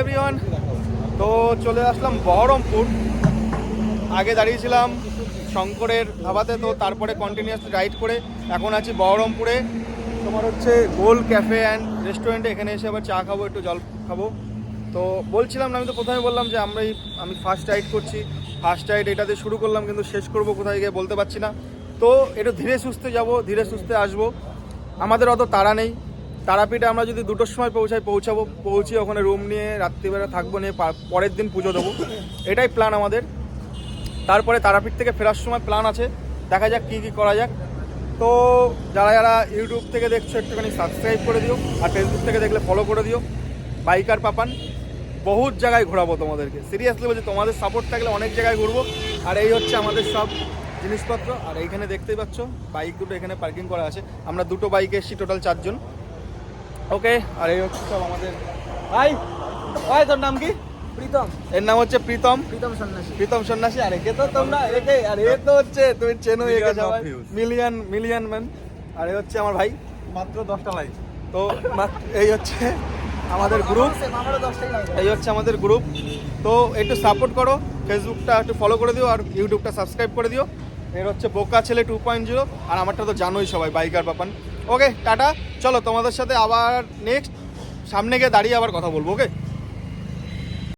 Everyone, তো চলে আসলাম বহরমপুর। আগে দাঁড়িয়েছিলাম শঙ্করের ধাবাতে, তো তারপরে কন্টিনিউয়াসলি রাইড করে এখন আছি বহরমপুরে। তোমার হচ্ছে গোল ক্যাফে অ্যান্ড রেস্টুরেন্টে। এখানে এসে আবার চা খাবো, একটু জল খাবো। তো বলছিলাম না, আমি তো প্রথমে বললাম যে আমি ফার্স্ট রাইড করছি। ফার্স্ট রাইড এটাতে শুরু করলাম, কিন্তু শেষ করবো কোথায় গিয়ে বলতে পারছি না। তো একটু ধীরে সুস্থে যাব, ধীরে সুস্থে আসবো। আমাদের অত তাড়া নেই। তারাপীঠে আমরা যদি 2টোর সময় পৌঁছিয়ে ওখানে রুম নিয়ে রাত্রিবেলা থাকবো, নিয়ে পরের দিন পুজো দেবো। এটাই প্ল্যান আমাদের। তারপরে তারাপীঠ থেকে ফেরার সময় প্ল্যান আছে, দেখা যাক কী কী করা যাক। তো যারা যারা ইউটিউব থেকে দেখছো একটুখানি সাবস্ক্রাইব করে দিও, আর ফেসবুক থেকে দেখলে ফলো করে দিও। বাইকার পাপান বহুত জায়গায় ঘোরাবো তোমাদেরকে, সিরিয়াসলি বলছি। তোমাদের সাপোর্ট থাকলে অনেক জায়গায় ঘুরবো। আর এই হচ্ছে আমাদের সব জিনিসপত্র। আর এইখানে দেখতেই পাচ্ছ বাইক দুটো এখানে পার্কিং করা আছে। আমরা 2টো বাইকে এসেছি, টোটাল 4 জন। ওকে, আর এই হচ্ছে সব আমাদের ভাই। ভাই তোর নাম কি? প্রীতম। এর নাম হচ্ছে প্রীতম সন্ন্যাসী। প্রীতম সন্ন্যাসী। আর একে তো তোমরা আর এ তো হচ্ছে তুমি চেনো একে সবাই, মিলিয়ন ম্যান। আর এ হচ্ছে আমার ভাই, মাত্র 10টা লাইক। তো এই হচ্ছে আমাদের গ্রুপ। এই হচ্ছে আমাদের গ্রুপ। তো একটু সাপোর্ট করো, ফেসবুকটা একটু ফলো করে দিও, আর ইউটিউবটা সাবস্ক্রাইব করে দিও। এর হচ্ছে বোকা ছেলে 2.0, আর আমারটা তো জানোই সবাই, বাইকার পাপান। ওকে টাটা, চলো তোমাদের সাথে আবার নেক্সট সামনে গিয়ে দাঁড়িয়ে আবার কথা বলবো। ওকে।